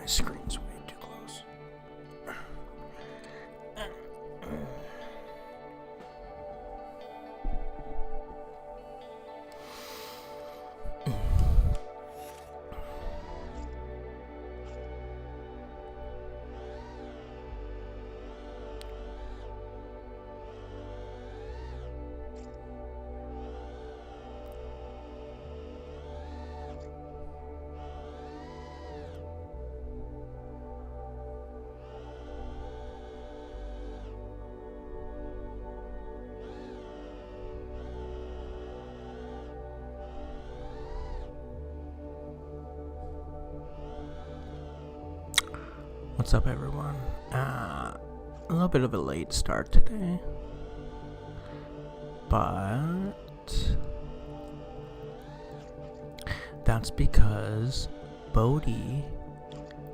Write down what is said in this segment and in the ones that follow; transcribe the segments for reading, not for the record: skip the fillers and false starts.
My screen's way too close. What's up, everyone? A little bit of a late start today, but that's because Bodhi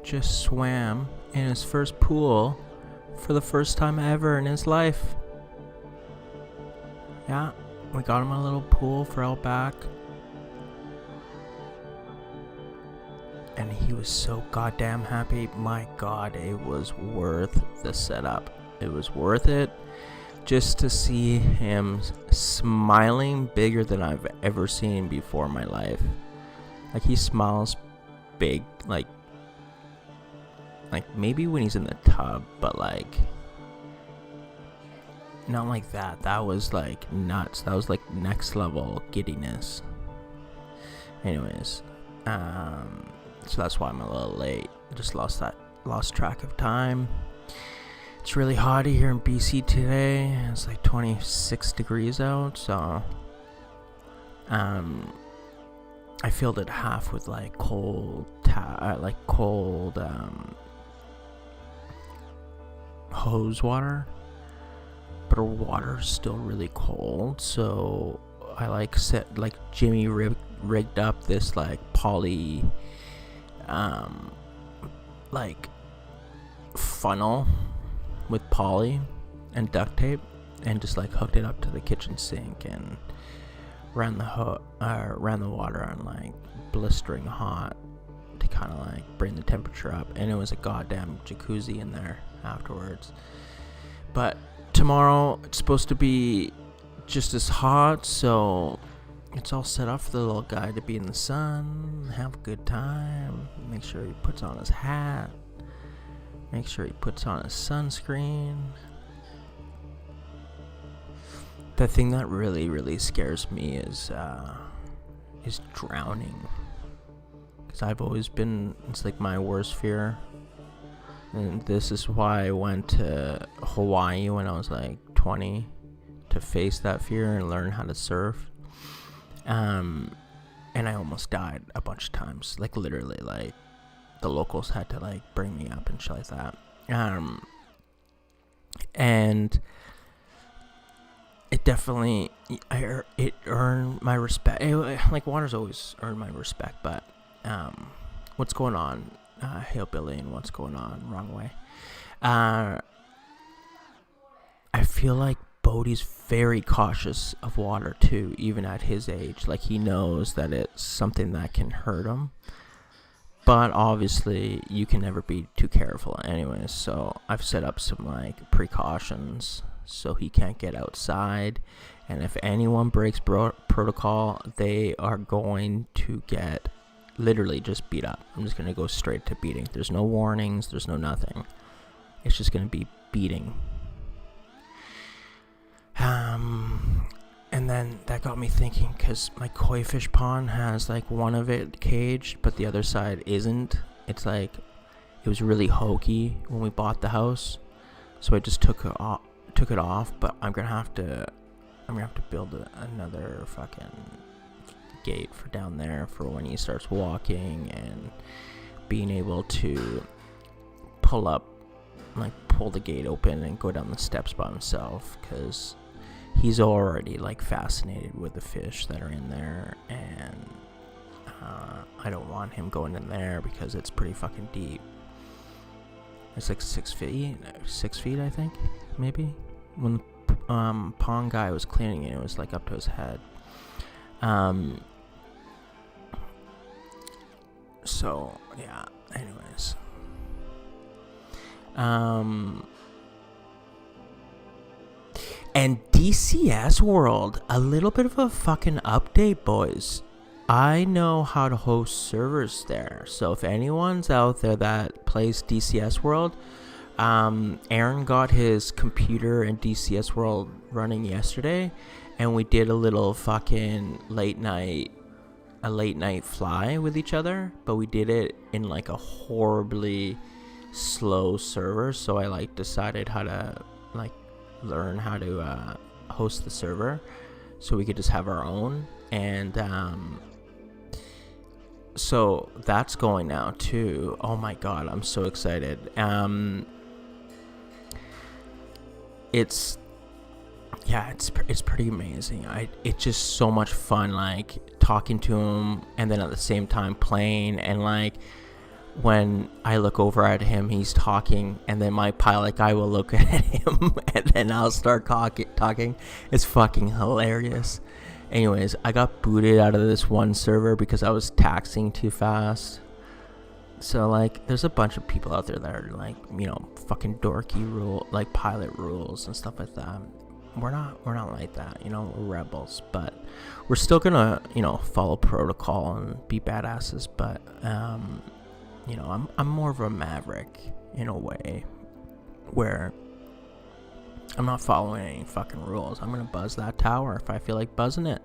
just swam in his first pool for the first time ever in his life. Yeah, we got him a little pool for out back. And he was so goddamn happy. My god, it was worth the setup. It was worth it just to see him smiling bigger than I've ever seen before in my life. Like, he smiles big, like maybe when he's in the tub, but like not like that. That was like nuts. That was like next level giddiness. Anyways, so that's why I'm a little late. Just lost track of time. It's really hot here in BC today. It's like 26 degrees out, so I filled it half with like cold hose water, but our water's still really cold, so I Jimmy rigged up this like poly funnel with poly and duct tape, and just like hooked it up to the kitchen sink and ran the water on like blistering hot to kind of like bring the temperature up, and it was a goddamn jacuzzi in there afterwards. But tomorrow it's supposed to be just as hot, so it's all set up for the little guy to be in the sun, have a good time, make sure he puts on his hat, make sure he puts on his sunscreen. The thing that really, really scares me is drowning. Because I've always been, it's like my worst fear. And this is why I went to Hawaii when I was like 20, to face that fear and learn how to surf. And I almost died a bunch of times, like literally, like the locals had to like bring me up and shit like that. And it definitely, it earned my respect. Like, water's always earned my respect, but what's going on, hillbilly, and what's going on wrong way? I feel like Bodhi's very cautious of water too, even at his age. Like, he knows that it's something that can hurt him, but obviously you can never be too careful anyways. So I've set up some like precautions so he can't get outside, and if anyone breaks protocol, they are going to get literally just beat up. I'm just gonna go straight to beating. There's no warnings, there's no nothing. It's just gonna be beating. And then that got me thinking, because my koi fish pond has like one of it caged, but the other side isn't. It's like, it was really hokey when we bought the house, so I just took it off. But I'm gonna have to build another fucking gate for down there for when he starts walking, and being able to pull the gate open and go down the steps by himself, because he's already like fascinated with the fish that are in there, and I don't want him going in there because it's pretty fucking deep. It's like 6 feet, I think, maybe. When the pond guy was cleaning it, it was like up to his head. So yeah, anyways, And DCS World, a little bit of a fucking update, boys. I know how to host servers there. So if anyone's out there that plays DCS World, Aaron got his computer in DCS World running yesterday, and we did a little fucking late night fly with each other, but we did it in like a horribly slow server. So I like decided how to like learn how to host the server so we could just have our own. And so that's going now too. Oh my god, I'm so excited. It's pretty amazing. It's just so much fun, like talking to him and then at the same time playing. And like when I look over at him, he's talking, and then my pilot guy will look at him and then I'll start talking. It's fucking hilarious. Anyways, I got booted out of this one server because I was taxing too fast. So like there's a bunch of people out there that are like, you know, fucking dorky like pilot rules and stuff like that. We're not like that, you know. We're rebels, but we're still gonna, you know, follow protocol and be badasses. But you know, I'm more of a maverick in a way, where I'm not following any fucking rules. I'm gonna buzz that tower if I feel like buzzing it.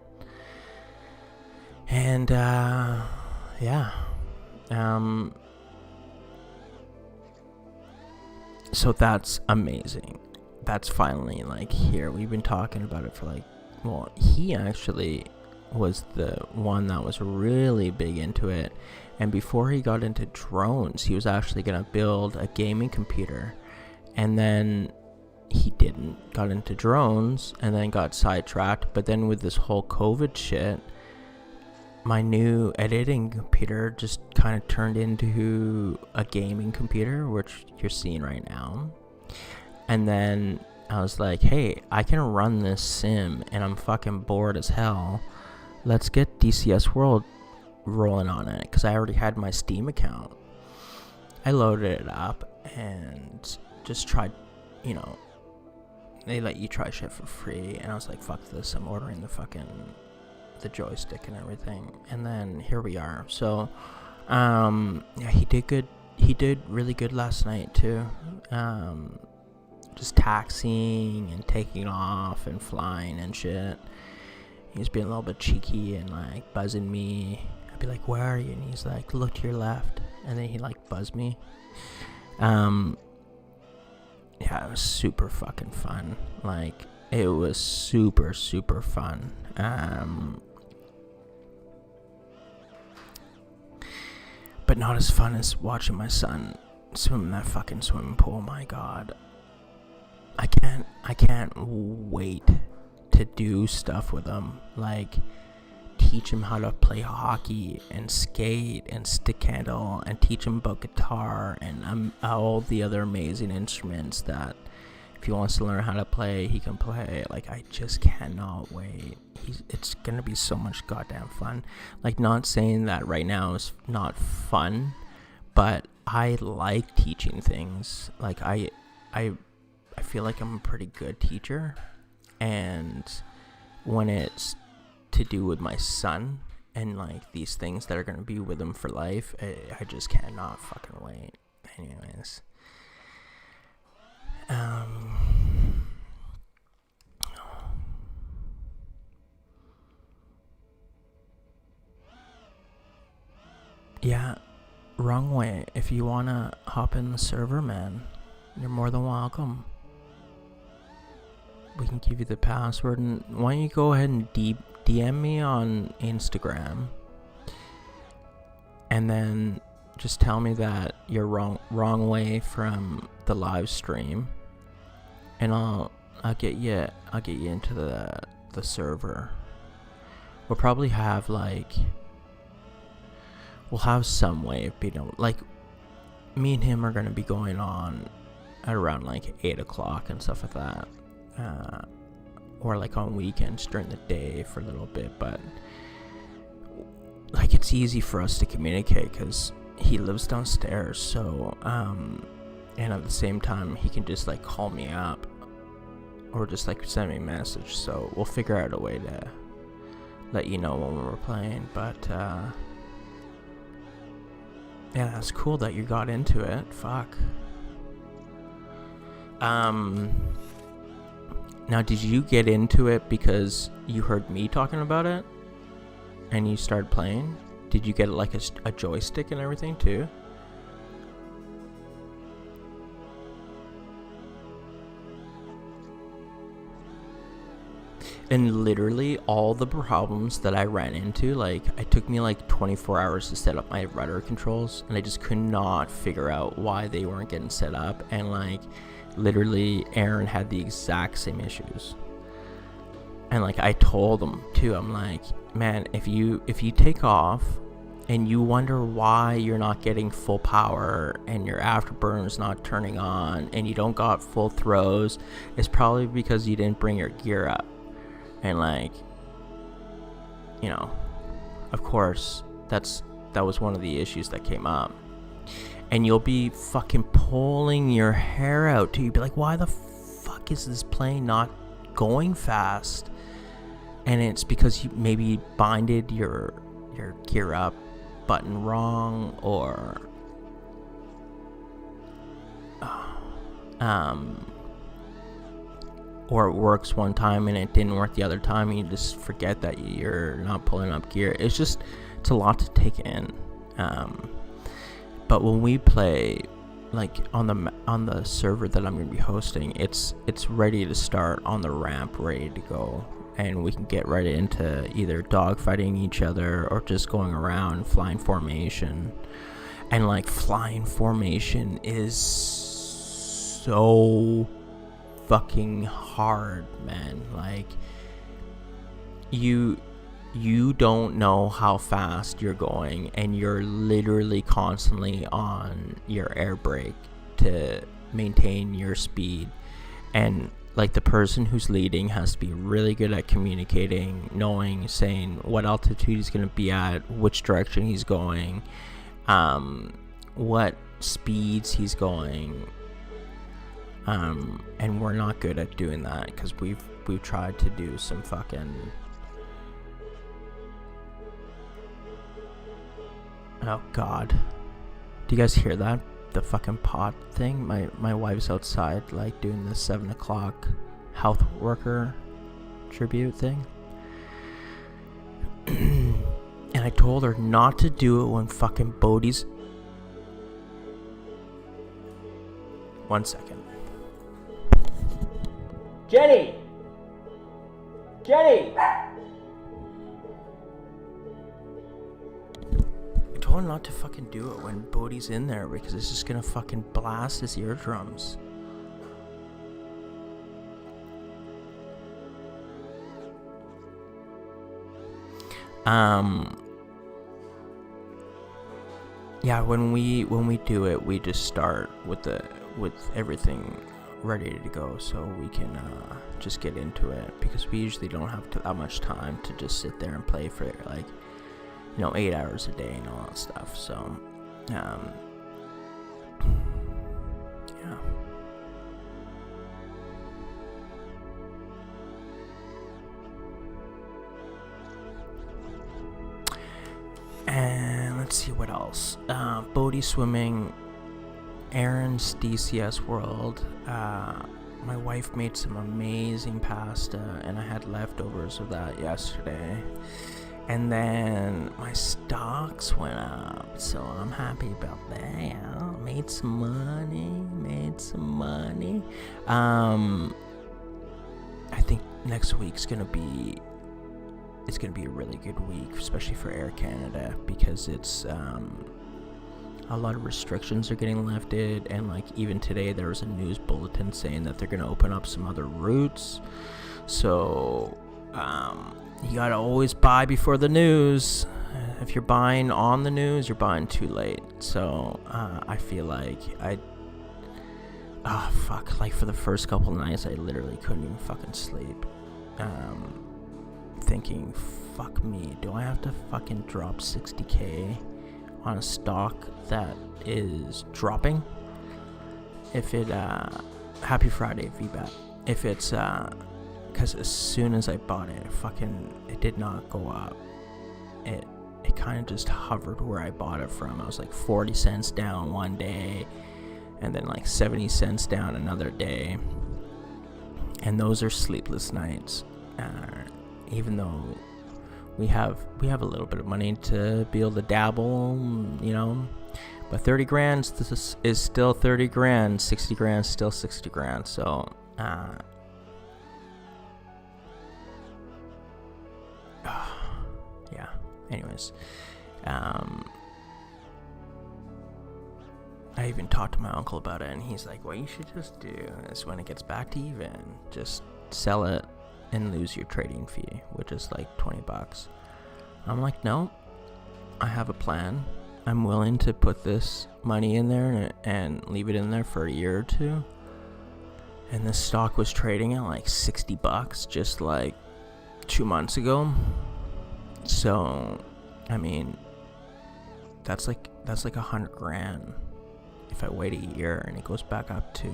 And yeah, so that's amazing. That's finally like here. We've been talking about it for like, well, he actually was the one that was really big into it, and before he got into drones, he was actually gonna build a gaming computer, and then he didn't, got into drones and then got sidetracked. But then with this whole COVID shit, my new editing computer just kind of turned into a gaming computer, which you're seeing right now. And then I was like, hey, I can run this sim and I'm fucking bored as hell. Let's get DCS World rolling on it, because I already had my Steam account. I loaded it up and just tried, you know, they let you try shit for free, and I was like, fuck this, I'm ordering the joystick and everything. And then here we are. So yeah, he did good. He did really good last night too. Just taxiing and taking off and flying and shit. He was being a little bit cheeky and like buzzing me. I'd be like, where are you? And he's like, look to your left. And then he like buzzed me. Yeah, it was super fucking fun. Like, it was super, super fun. But not as fun as watching my son swim in that fucking swimming pool. My god. I can't wait to do stuff with him. Like, teach him how to play hockey and skate and stick handle, and teach him about guitar and all the other amazing instruments that if he wants to learn how to play, he can play. Like, I just cannot wait. It's gonna be so much goddamn fun. Like, not saying that right now is not fun, but I like teaching things. Like, I feel like I'm a pretty good teacher, and when it's to do with my son and like these things that are going to be with him for life, I just cannot fucking wait. Anyways, yeah, wrong way. If you want to hop in the server, man, you're more than welcome. We can give you the password, and why don't you go ahead and DM me on Instagram, and then just tell me that you're wrong way from the live stream, and I'll get you into the server. We'll probably have we'll have some way of being able, like, me and him are gonna be going on at around like 8 o'clock and stuff like that. Or like on weekends during the day for a little bit, but like it's easy for us to communicate because he lives downstairs. So and at the same time he can just like call me up or just like send me a message. So we'll figure out a way to let you know when we're playing. But yeah, that's cool that you got into it. Fuck. Now, did you get into it because you heard me talking about it and you started playing? Did you get like a joystick and everything too? And literally all the problems that I ran into, like, it took me like 24 hours to set up my rudder controls, and I just could not figure out why they weren't getting set up. And like, literally Aaron had the exact same issues. And like, I told him too, I'm like, man, if you take off and you wonder why you're not getting full power and your afterburn's not turning on and you don't got full throws, it's probably because you didn't bring your gear up. And like, you know, of course, that was one of the issues that came up. And you'll be fucking pulling your hair out too. You'll be like, why the fuck is this plane not going fast? And it's because you maybe binded your gear up button wrong, or or it works one time and it didn't work the other time, and you just forget that you're not pulling up gear. It's a lot to take in. But when we play, like on the server that I'm going to be hosting, it's ready to start on the ramp, ready to go, and we can get right into either dogfighting each other or just going around flying formation. And like, flying formation is so fucking hard, man. Like, you don't know how fast you're going, and you're literally constantly on your air brake to maintain your speed. And like, the person who's leading has to be really good at communicating, saying what altitude he's going to be at, which direction he's going, what speeds he's going. And we're not good at doing that, because we've tried to do some fucking... Oh god. Do you guys hear that? The fucking pot thing? My wife's outside, like, doing the 7 o'clock health worker tribute thing. And I told her not to do it when fucking Bodhi's... 1 second. Jenny! I told him not to fucking do it when Bodhi's in there, because it's just gonna fucking blast his eardrums. Yeah, when we do it, we just start with everything ready to go, so we can just get into it, because we usually don't have that much time to just sit there and play for like, 8 hours a day and all that stuff. So yeah. And let's see what else. Bodhi swimming, Aaron's DCS World. My wife made some amazing pasta, and I had leftovers of that yesterday. And then my stocks went up, so I'm happy about that. Made some money. I think next week's gonna be a really good week, especially for Air Canada, because it's a lot of restrictions are getting lifted, and like, even today there was a news bulletin saying that they're gonna open up some other routes. So you gotta always buy before the news. If you're buying on the news, you're buying too late. So I feel like like, for the first couple nights I literally couldn't even fucking sleep, thinking, fuck me, do I have to fucking drop 60k on a stock that is dropping? if it happy Friday, VBAT. If it's because as soon as I bought it, it did not go up. It kind of just hovered where I bought it from. I was like 40 cents down one day, and then like 70 cents down another day. And those are sleepless nights. Even though we have a little bit of money to be able to dabble, you know. But 30 grand is still 30 grand. 60 grand is still 60 grand. So, yeah. Anyways, I even talked to my uncle about it, and he's like, what you should just do is when it gets back to even, just sell it and lose your trading fee, which is like $20. I'm like, no, I have a plan. I'm willing to put this money in there and leave it in there for a year or two. And this stock was trading at like $60 just like 2 months ago. So, I mean, that's like 100 grand if I wait a year and it goes back up to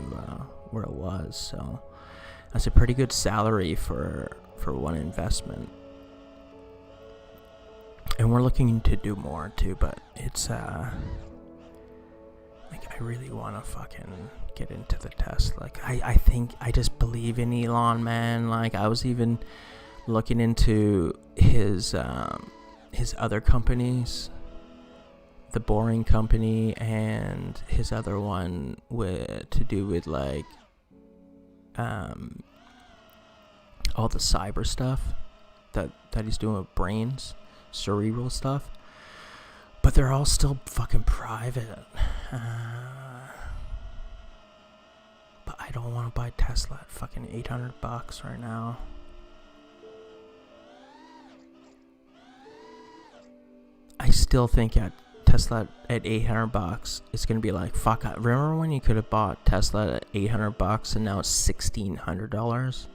where it was. So that's a pretty good salary for one investment. And we're looking to do more too, but it's like I really want to fucking get into the test. Like I think I just believe in Elon, man. Like I was even looking into his other companies, the Boring Company, and his other one to do with like all the cyber stuff that he's doing with brains, cerebral stuff. But they're all still fucking private. But I don't want to buy Tesla at fucking $800 right now. I still think Tesla at $800, it's gonna be like, fuck. Remember when you could have bought Tesla at $800 and now it's $1,600?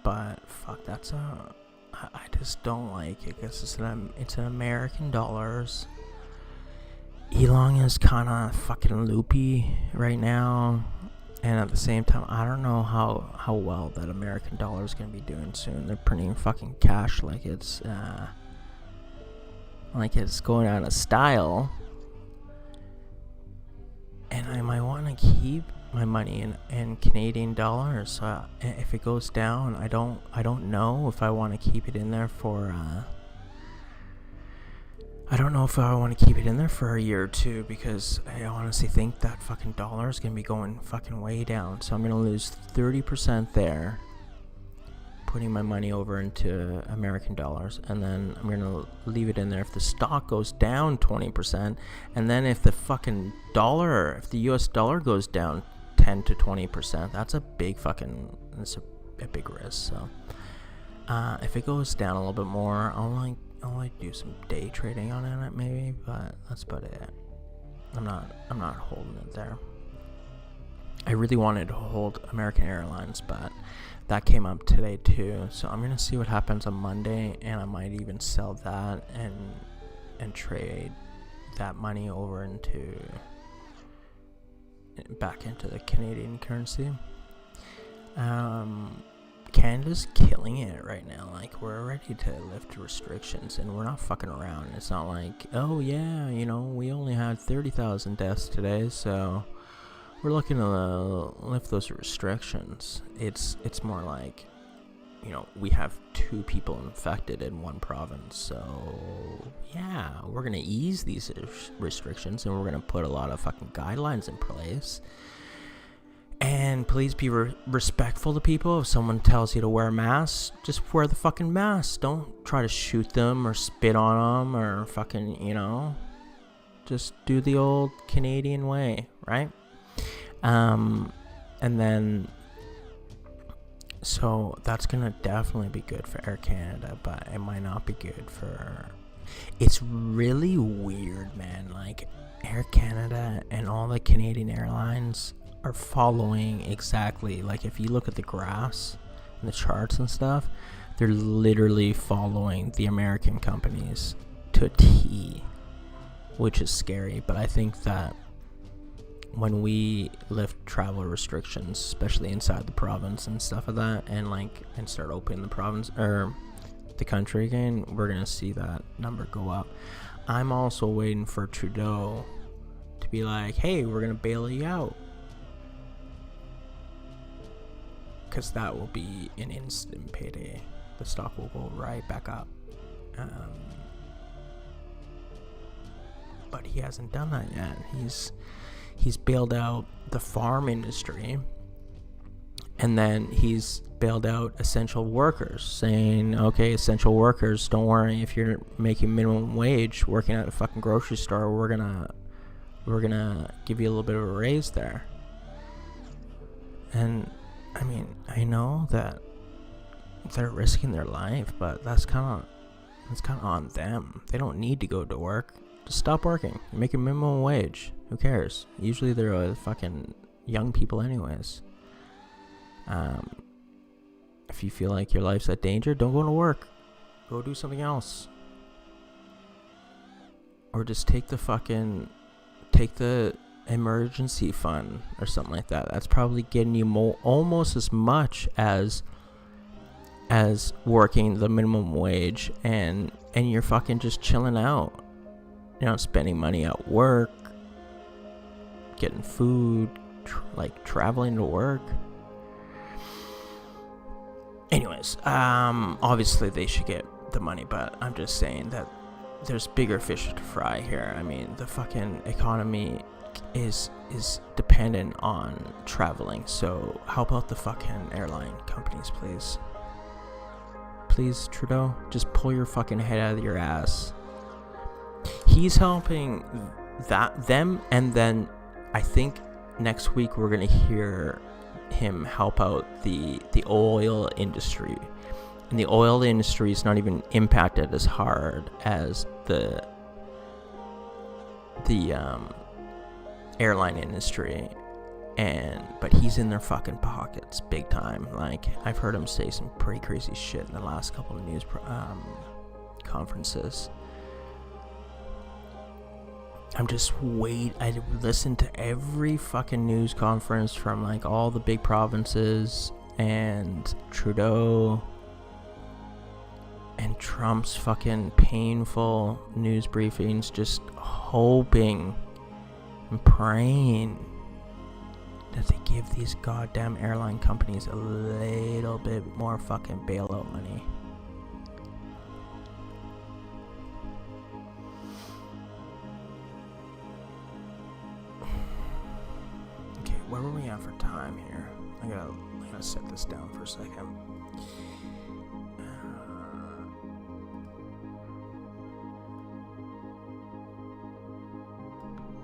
But fuck, I just don't like it because it's in American dollars. Elon is kind of fucking loopy right now, and at the same time, I don't know how well that American dollar is gonna be doing soon. They're printing fucking cash like it's going out of style, and I might want to keep my money in Canadian dollars. If it goes down, I don't know if I want to keep it in there for I don't know if I want to keep it in there for a year or two, because I honestly think that fucking dollar is gonna be going fucking way down. So I'm gonna lose 30% there, putting my money over into American dollars, and then I'm gonna leave it in there if the stock goes down 20%, and then if the fucking dollar, if the US dollar goes down 10 to 20%, that's a big risk. So if it goes down a little bit more, I'll do some day trading on it maybe, but that's about it. I'm not holding it there. I really wanted to hold American Airlines, but that came up today too. So I'm gonna see what happens on Monday, and I might even sell that and trade that money over back into the Canadian currency. Canada's killing it right now. Like, we're ready to lift restrictions, and we're not fucking around. It's not like, oh yeah, we only had 30,000 deaths today, so we're looking to lift those restrictions. It's more like, we have 2 people infected in one province, so yeah, we're gonna ease these restrictions, and we're gonna put a lot of fucking guidelines in place. And please be respectful to people. If someone tells you to wear a mask, just wear the fucking mask. Don't try to shoot them or spit on them or fucking, just do the old Canadian way, right? And then, so that's gonna definitely be good for Air Canada, but it might not be good for... It's really weird, man. Like, Air Canada and all the Canadian airlines are following exactly, like, if you look at the graphs and the charts and stuff, they're literally following the American companies to a T, which is scary. But I think that when we lift travel restrictions, especially inside the province and stuff like that, and start opening the province or the country again, we're gonna see that number go up. I'm also waiting for Trudeau to be like, hey, we're gonna bail you out, because that will be an instant payday. The stock will go right back up. But he hasn't done that yet. He's bailed out the farm industry, and then he's bailed out essential workers, saying, okay, essential workers, don't worry, if you're making minimum wage working at a fucking grocery store, we're gonna give you a little bit of a raise there. And I mean, I know that they're risking their life, but that's kind of on them. They don't need to go to work. Just stop working. You're making minimum wage. Who cares? Usually they're fucking young people anyways. If you feel like your life's at danger, don't go to work. Go do something else. Or just take the emergency fund or something like that. That's probably getting you almost as much as working the minimum wage, and you're fucking just chilling out. You're not spending money at work, getting food, traveling to work. Anyways, obviously they should get the money, but I'm just saying that there's bigger fish to fry here. I mean, the fucking economy is dependent on traveling. So how about the fucking airline companies, please? Please, Trudeau, just pull your fucking head out of your ass. He's helping them, and then I think next week we're gonna hear him help out the oil industry, and the oil industry is not even impacted as hard as the airline industry, but he's in their fucking pockets big time. I've heard him say some pretty crazy shit in the last couple of news conferences. I listened to every fucking news conference from all the big provinces and Trudeau and Trump's fucking painful news briefings, just hoping and praying that they give these goddamn airline companies a little bit more fucking bailout money. Where were we at for time here? I gotta set this down for a second.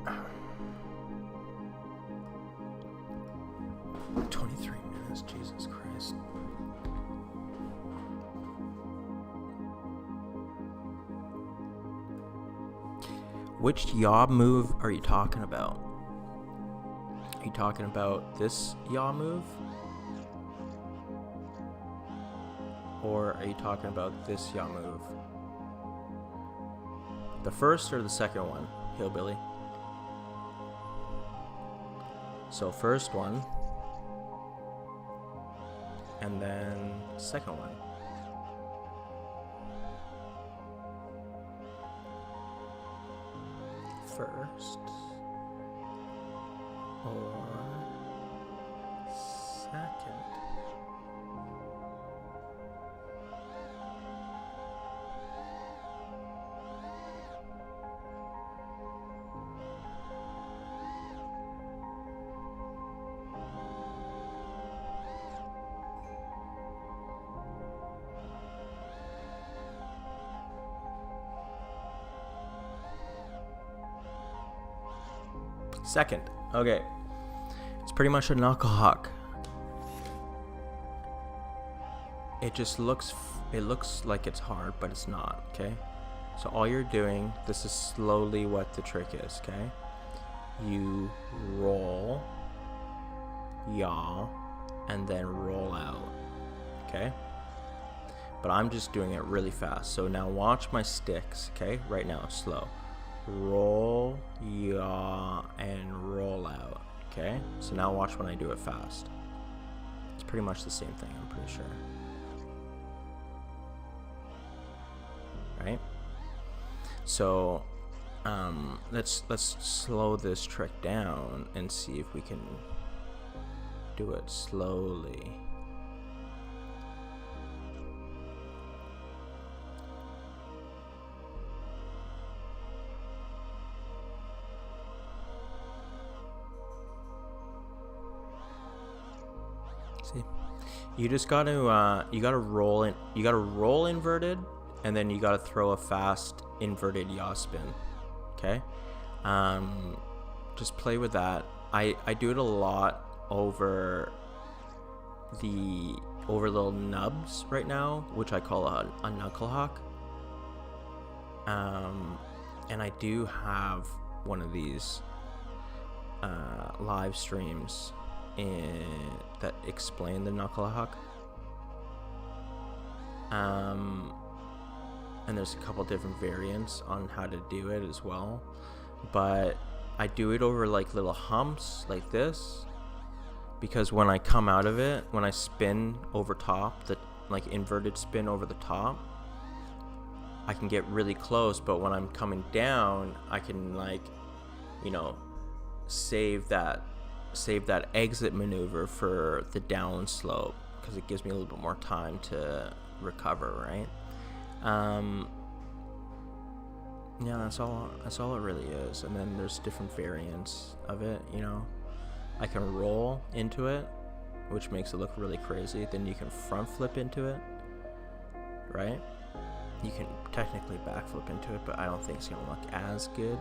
Uh, 23 minutes, Jesus Christ. Which yaw move are you talking about? Are you talking about this yaw move? Or are you talking about this yaw move? The first or the second one, hillbilly? So first one, and then second one. First or second? Second. Okay. It's pretty much a knuckle hawk. It just looks like it's hard, but it's not, okay? So all you're doing, this is slowly what the trick is, okay? You roll, yaw, and then roll out, okay? But I'm just doing it really fast. So now watch my sticks, okay? Right now, slow. roll, yaw, and roll out. Okay, so now watch when I do it fast. It's pretty much the same thing, I'm pretty sure. Right? So let's slow this trick down and see if we can do it slowly. See, you just got to roll in. You got to roll inverted, and then you got to throw a fast inverted yaw spin. Okay, just play with that. I do it a lot over little nubs right now, which I call a knuckle hawk. And I do have one of these live streams that explain the knuckle hawk. And there's a couple different variants on how to do it as well, but I do it over like little humps like this, because when I come out of it, when I spin over top, the like inverted spin over the top, I can get really close, but when I'm coming down, I can, like, you know, save that exit maneuver for the down slope, because it gives me a little bit more time to recover, right? Yeah, that's all it really is. And then there's different variants of it, you know. I can roll into it, which makes it look really crazy. Then you can front flip into it, right? You can technically backflip into it, but I don't think it's gonna look as good.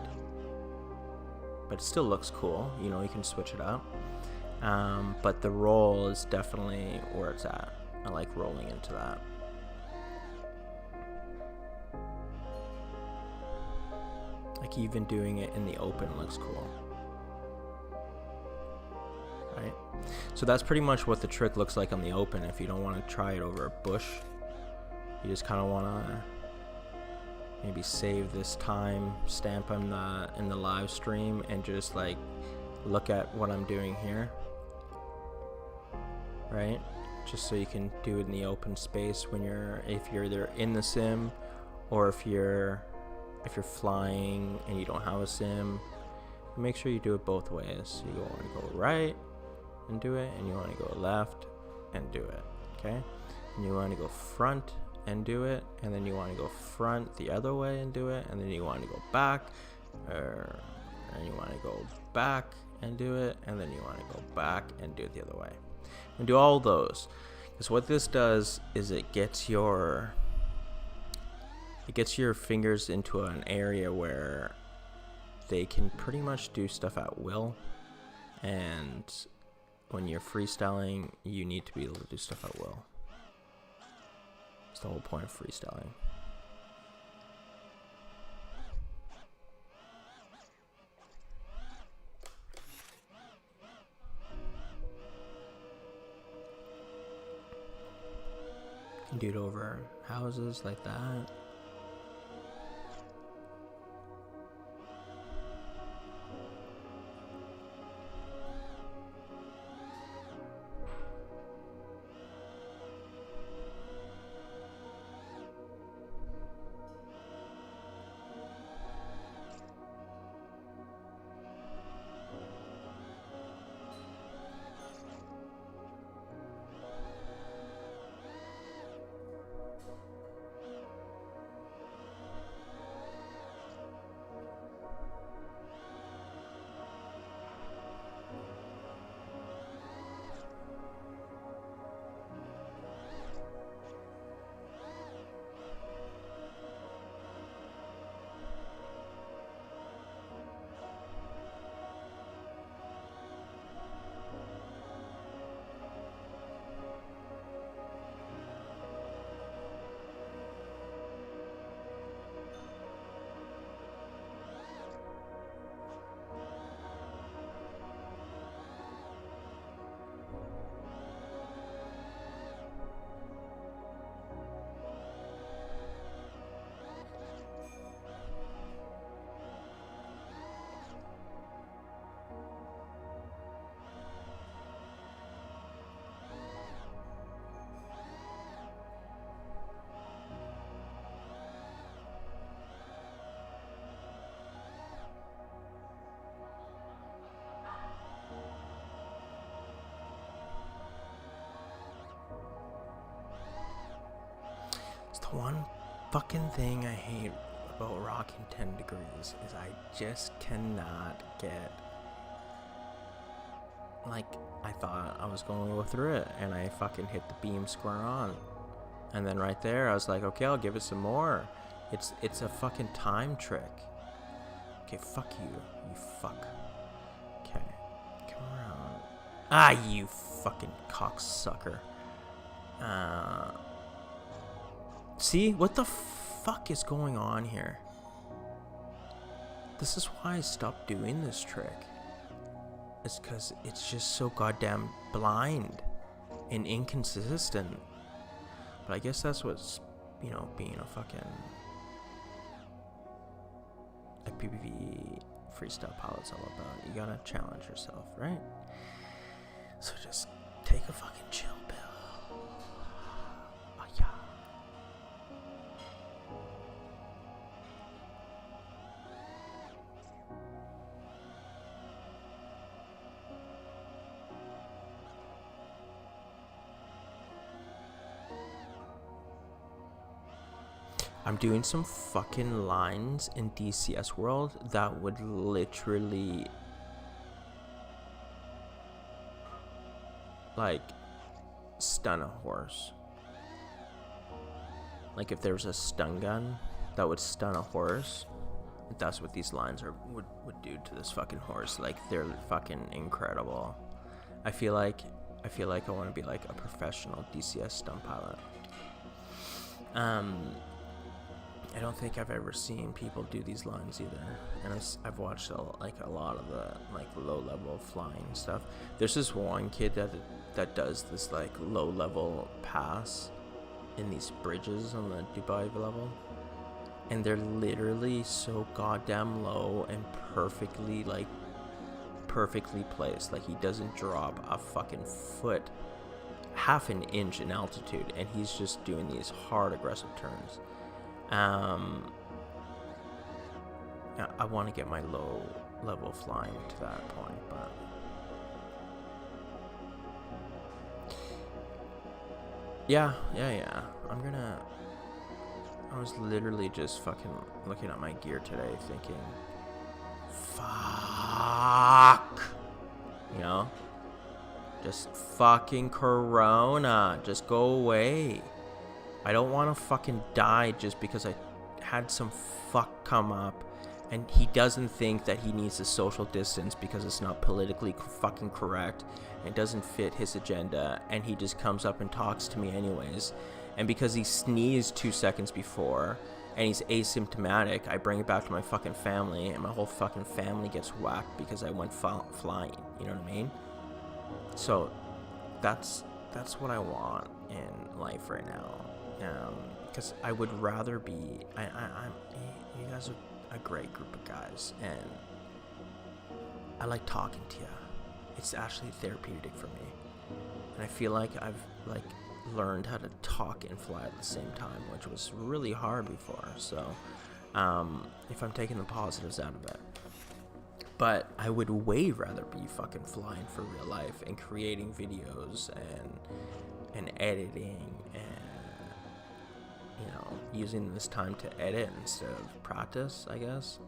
But it still looks cool, you know, you can switch it up. But the roll is definitely where it's at. I like rolling into that. Like even doing it in the open looks cool. Right? So that's pretty much what the trick looks like on the open. If you don't want to try it over a bush, you just kind of want to maybe save this time stamp in the live stream and just like look at what I'm doing here, right? Just so you can do it in the open space if you're either in the sim or if you're flying and you don't have a sim. Make sure you do it both ways. You want to go right and do it, and you want to go left and do it, okay? And you want to go front and do it, and then you want to go front the other way and do it, and then you want to go back, and you want to go back and do it, and then you want to go back and do it the other way. And do all those, because what this does is it gets your fingers into an area where they can pretty much do stuff at will, and when you're freestyling, you need to be able to do stuff at will. It's the whole point of freestyling. You can do it over houses like that. one fucking thing I hate about rocking 10 degrees is I just cannot get, like, I thought I was going to go through it, and I fucking hit the beam square on. And then right there, I was like, okay, I'll give it some more. It's a fucking time trick. Okay, fuck you, you fuck. Okay, come around. Ah, you fucking cocksucker. See, what the fuck is going on here? This is why I stopped doing this trick. It's because it's just so goddamn blind and inconsistent. But I guess that's what's, you know, being a fucking FPV freestyle pilot's all about. You gotta challenge yourself, right? So just take a fucking chill pill. Oh yeah. I'm doing some fucking lines in DCS World that would literally, like, stun a horse. Like, if there was a stun gun that would stun a horse, that's what these lines would do to this fucking horse. Like, they're fucking incredible. I feel like I want to be like a professional DCS stunt pilot. I don't think I've ever seen people do these lines either, and I've watched a lot of the like low level flying stuff. There's this one kid that does this like low level pass in these bridges on the Dubai level, and they're literally so goddamn low and perfectly placed. Like, he doesn't drop a fucking foot, half an inch in altitude, and he's just doing these hard aggressive turns. I want to get my low level flying to that point, but yeah. I was literally just fucking looking at my gear today thinking, fuck, you know, just fucking Corona, just go away. I don't want to fucking die just because I had some fuck come up and he doesn't think that he needs a social distance because it's not politically fucking correct. It doesn't fit his agenda, and he just comes up and talks to me anyways. And because he sneezed 2 seconds before and he's asymptomatic, I bring it back to my fucking family, and my whole fucking family gets whacked because I went flying. You know what I mean? So that's what I want in life right now. Because I would rather be, you guys are a great group of guys, and I like talking to you. It's actually therapeutic for me, and I feel like I've like learned how to talk and fly at the same time, which was really hard before. So if I'm taking the positives out of it, but I would way rather be fucking flying for real life and creating videos and editing and, you know, using this time to edit instead of practice, I guess.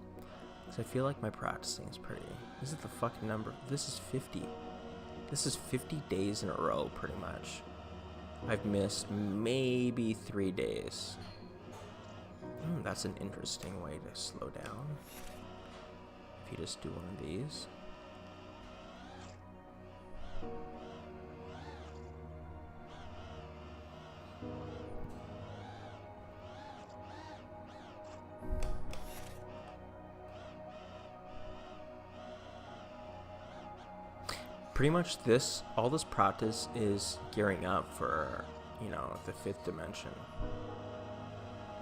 Because I feel like my practicing is pretty... This is the fucking number. This is 50. This is 50 days in a row, pretty much. I've missed maybe 3 days. That's an interesting way to slow down. If you just do one of these. Pretty much all this practice is gearing up for, you know, the 5th dimension.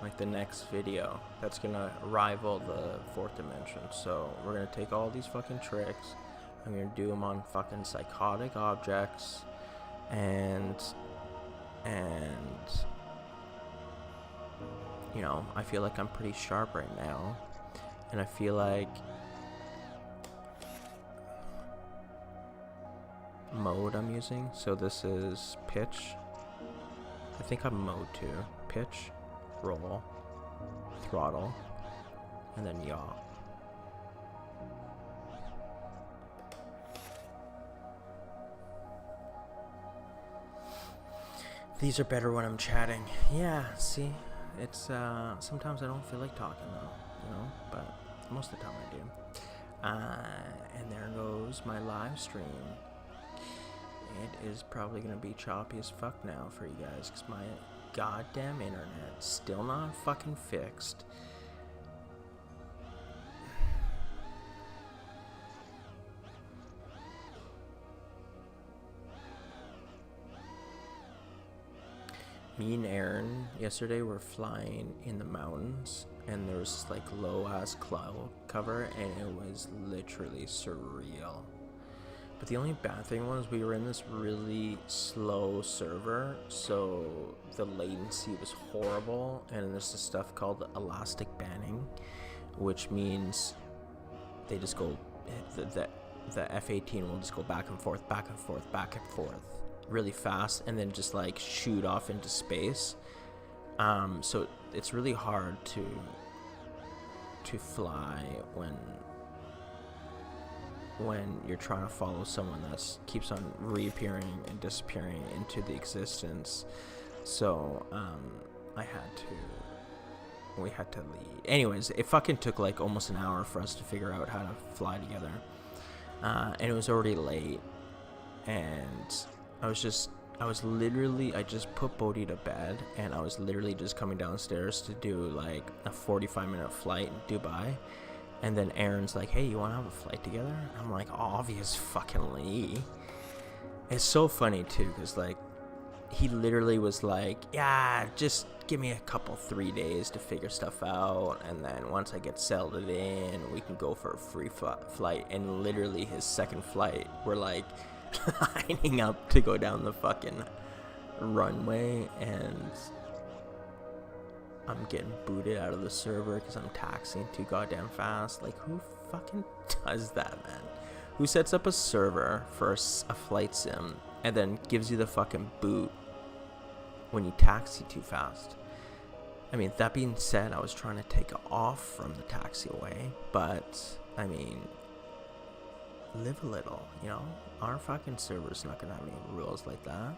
Like the next video that's gonna rival the 4th dimension. So we're gonna take all these fucking tricks, I'm gonna do them on fucking psychotic objects, and you know, I feel like I'm pretty sharp right now, and I feel like mode I'm using. So this is pitch. I think I'm mode 2. Pitch. roll, throttle, and then yaw. These are better when I'm chatting. Yeah, see, it's sometimes I don't feel like talking though, but most of the time I do. And there goes my live stream. It is probably gonna be choppy as fuck now for you guys because my goddamn internet's still not fucking fixed. Me and Aaron yesterday were flying in the mountains and there was like low ass cloud cover and it was literally surreal. But the only bad thing was we were in this really slow server, so the latency was horrible, and there's this stuff called elastic banning, which means they just go, the F-18 will just go back and forth, back and forth, back and forth really fast, and then just like shoot off into space. So it's really hard to fly when you're trying to follow someone that keeps on reappearing and disappearing into the existence. So we had to leave. Anyways, it fucking took like almost an hour for us to figure out how to fly together, and it was already late, and I just put Bodhi to bed, and I was literally just coming downstairs to do like a 45-minute flight in Dubai. And then Aaron's like, hey, you want to have a flight together? I'm like, obvious fuckingly. It's so funny, too, because, like, he literally was like, yeah, just give me a couple, 3 days to figure stuff out. And then once I get settled in, we can go for a free flight. And literally his second flight, we're, like, lining up to go down the fucking runway. And I'm getting booted out of the server because I'm taxiing too goddamn fast. Like, who fucking does that, man? Who sets up a server for a flight sim and then gives you the fucking boot when you taxi too fast? I mean, that being said, I was trying to take off from the taxiway, but, I mean, live a little, you know? Our fucking server's not gonna have any rules like that.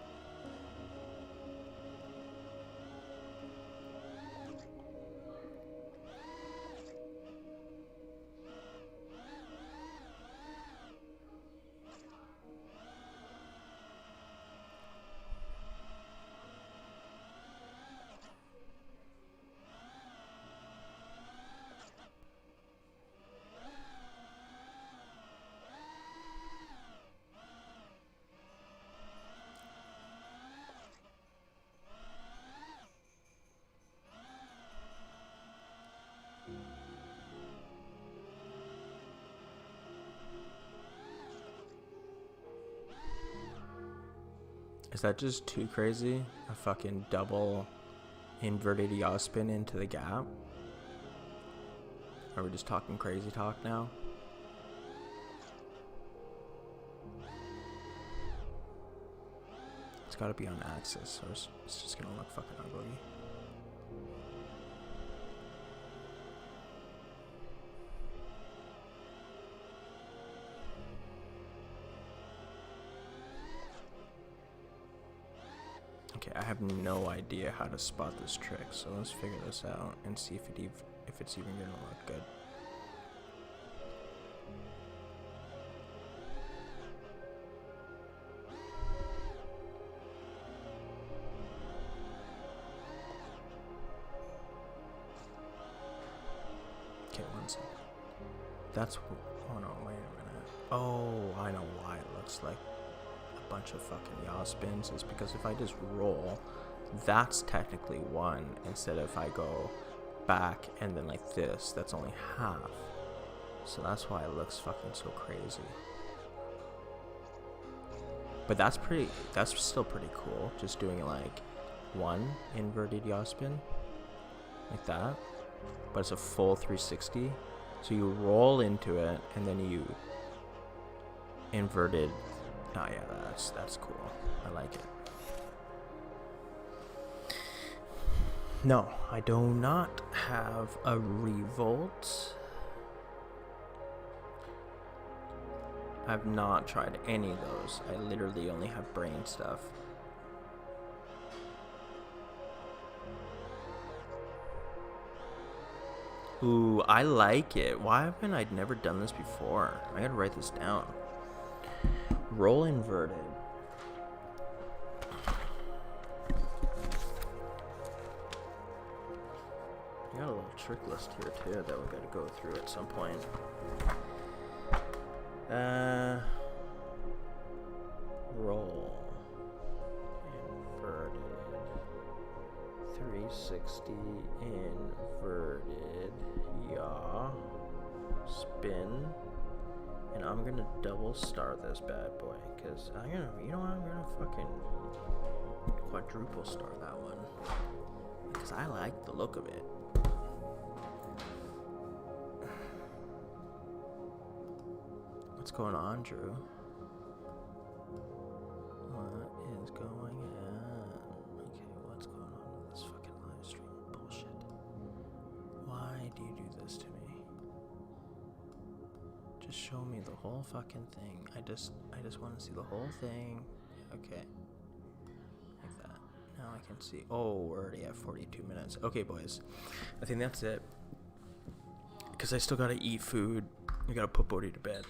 Is that just too crazy? A fucking double inverted yaw spin into the gap? Are we just talking crazy talk now? It's gotta be on axis, or it's just gonna look fucking ugly. Okay, I have no idea how to spot this trick, so let's figure this out and see if it's even gonna look good. Okay, one second. That's, oh no, wait a minute. Oh, I know why it looks like a bunch of fucking yaw spins. Is because if I just roll, that's technically one, instead of if I go back and then like this, that's only half. So that's why it looks fucking so crazy. But that's still pretty cool, just doing like one inverted yaw spin like that, but it's a full 360. So you roll into it and then you inverted. Oh yeah, that's cool. I like it. No, I do not have a revolt. I've not tried any of those. I literally only have brain stuff. Ooh, I like it. Why haven't I never done this before? I gotta write this down. Roll inverted. I got a little trick list here too that we gotta go through at some point. Roll inverted 360 inverted yaw spin, and I'm gonna double star this bad boy because I'm gonna, you know what, I'm gonna fucking quadruple star that one because I like the look of it. What's going on, Drew? What is going on? Okay, what's going on with this fucking live stream? Bullshit. Why do you do this to me? Just show me the whole fucking thing. I just want to see the whole thing. Okay. Like that. Now I can see. Oh, we're already at 42 minutes. Okay, boys. I think that's it. Because I still gotta eat food. I gotta put Bodhi to bed.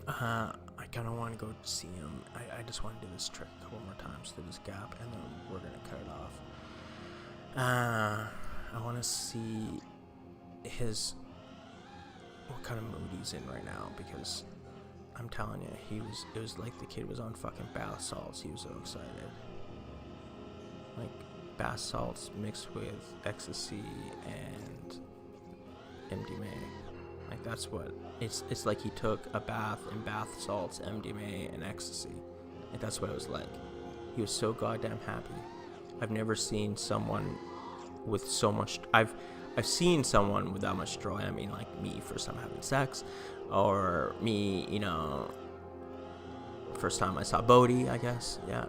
I kind of want to go see him. I just want to do this trick a couple more times through this gap, and then we're going to cut it off. I want to see what kind of mood he's in right now, because I'm telling you, it was like the kid was on fucking bath salts. He was so excited. Like, bath salts mixed with ecstasy and MDMA. Like, that's what it's like. He took a bath in bath salts, MDMA, and ecstasy. Like, that's what it was like. He was so goddamn happy. I've never seen someone with so much. I've seen someone with that much joy. I mean, like me, first time having sex, or me, you know, first time I saw Bodhi, I guess. Yeah.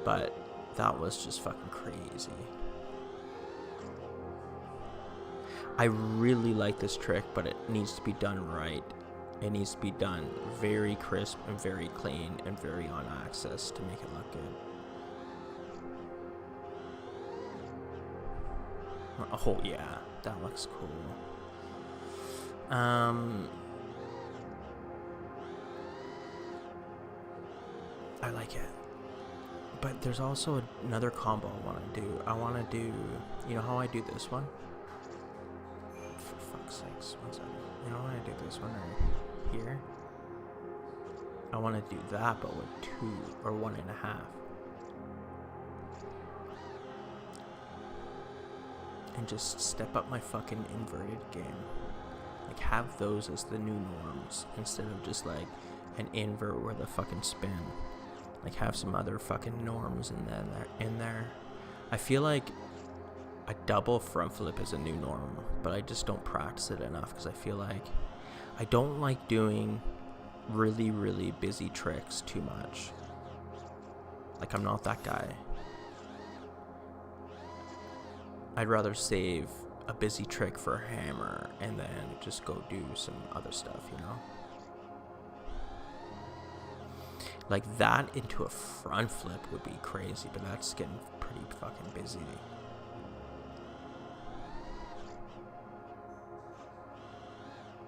But that was just fucking crazy. I really like this trick, but it needs to be done right. It needs to be done very crisp and very clean and very on axis to make it look good. Oh yeah, that looks cool. I like it. But there's also another combo I want to do. I want to do, you know how I do this one? Sakes, 1 second. You know when I do this one right here? I want to do that, but with 2 or 1.5. And just step up my fucking inverted game. Like, have those as the new norms instead of just like an invert with a fucking spin. Like, have some other fucking norms in there. I feel like a double front flip is a new norm, but I just don't practice it enough because I feel like I don't like doing really, really busy tricks too much. Like, I'm not that guy. I'd rather save a busy trick for a hammer and then just go do some other stuff, you know? Like, that into a front flip would be crazy, but that's getting pretty fucking busy.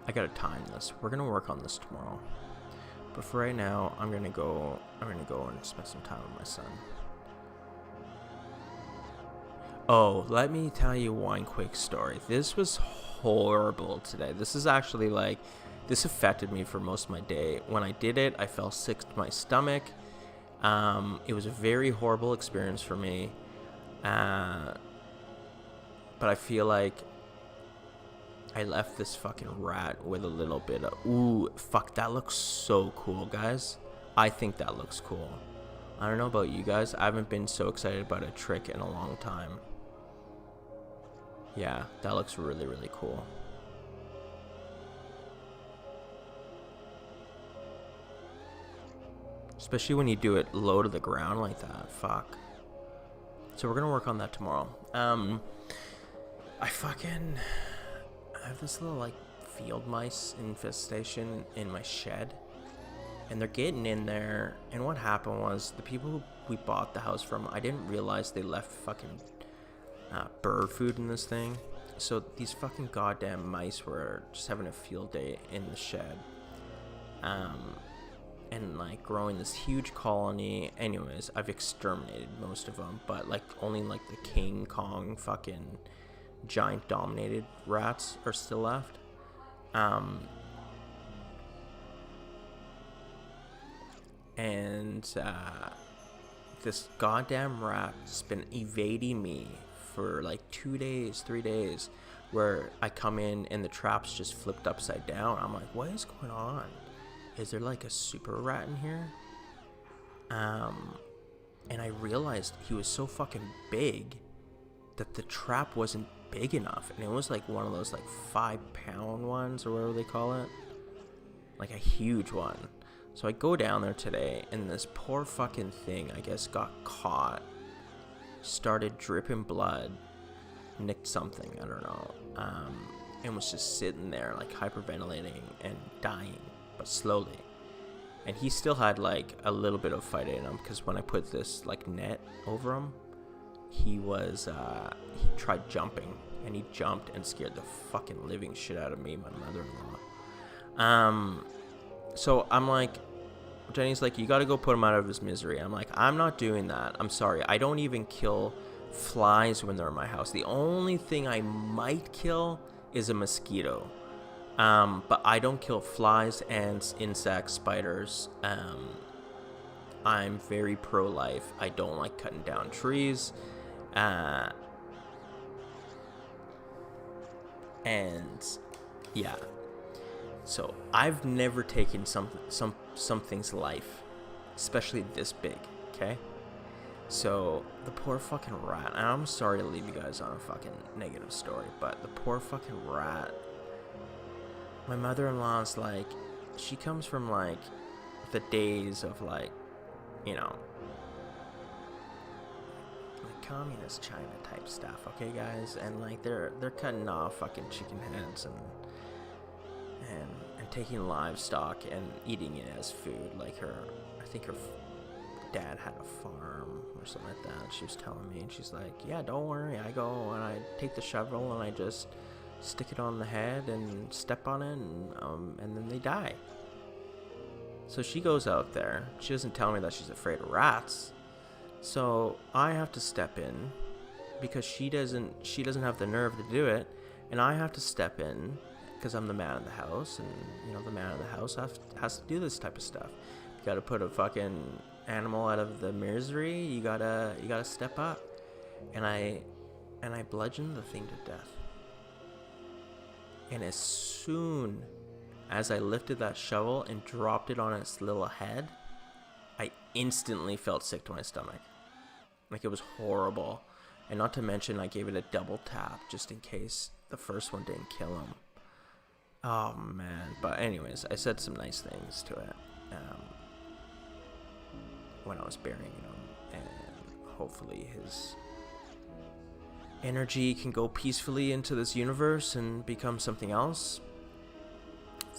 I gotta time this. We're gonna work on this tomorrow. But for right now, I'm gonna go and spend some time with my son. Oh, let me tell you one quick story. This was horrible today. This is actually like, this affected me for most of my day. When I did it, I felt sick to my stomach. It was a very horrible experience for me. But I feel like I left this fucking rat with a little bit of, ooh, fuck, that looks so cool, guys. I think that looks cool. I don't know about you guys. I haven't been so excited about a trick in a long time. Yeah, that looks really, really cool. Especially when you do it low to the ground like that. Fuck. So we're gonna work on that tomorrow. I have this little like field mice infestation in my shed, and they're getting in there. And what happened was, the people who we bought the house from, I didn't realize they left fucking bird food in this thing. So these fucking goddamn mice were just having a field day in the shed, and like growing this huge colony. Anyways, I've exterminated most of them, but like only like the King Kong fucking giant dominated rats are still left. And this goddamn rat's been evading me for like 2 days, 3 days, where I come in and the trap's just flipped upside down. I'm like, what is going on? Is there like a super rat in here? And I realized he was so fucking big that the trap wasn't big enough, and it was like one of those like 5-pound ones or whatever they call it, like a huge one. So I go down there today, and this poor fucking thing, I guess, got caught, started dripping blood, nicked something, I don't know, and was just sitting there like hyperventilating and dying, but slowly. And he still had like a little bit of fight in him, because when I put this like net over him, he tried jumping, and he jumped and scared the fucking living shit out of me, my mother-in-law. So I'm like, Jenny's like, you gotta go put him out of his misery. I'm like, I'm not doing that. I'm sorry. I don't even kill flies when they're in my house. The only thing I might kill is a mosquito. But I don't kill flies, ants, insects, spiders. I'm very pro-life. I don't like cutting down trees. And yeah. So I've never taken something's life, especially this big, okay? So the poor fucking rat, and I'm sorry to leave you guys on a fucking negative story, but the poor fucking rat, my mother-in-law's like, she comes from like the days of like, you know, like communist China type stuff, okay guys? And like they're cutting off fucking chicken heads and taking livestock and eating it as food. Like I think her dad had a farm or something like that. She was telling me, and she's like, yeah, don't worry, I go and I take the shovel and I just stick it on the head and step on it, and then they die. So she goes out there. She doesn't tell me that she's afraid of rats. So I have to step in, because she doesn't have the nerve to do it, and I have to step in because I'm the man of the house, and you know, the man of the house has to do this type of stuff. You gotta put a fucking animal out of the misery. You gotta step up, and I bludgeoned the thing to death. And as soon as I lifted that shovel and dropped it on its little head, I instantly felt sick to my stomach. Like, it was horrible. And not to mention, I gave it a double tap just in case the first one didn't kill him. Oh man. But anyways, I said some nice things to it when I was burying him, and hopefully his energy can go peacefully into this universe and become something else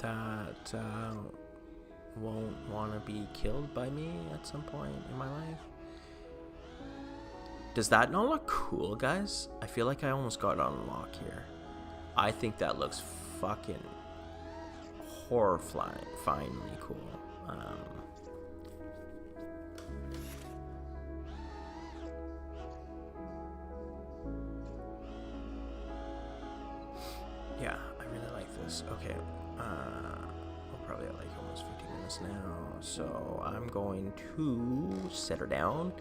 that won't want to be killed by me at some point in my life. Does that not look cool, guys? I feel like I almost got it on lock here. I think that looks fucking horrifyingly cool. Yeah, I really like this. Okay, we're probably at like almost 50 minutes now, so I'm going to set her down.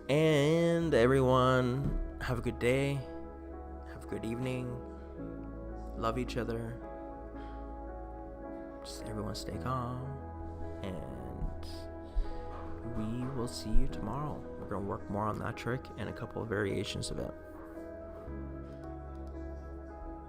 And everyone, have a good day, have a good evening, love each other, just everyone stay calm, and we will see you tomorrow. We're going to work more on that trick and a couple of variations of it.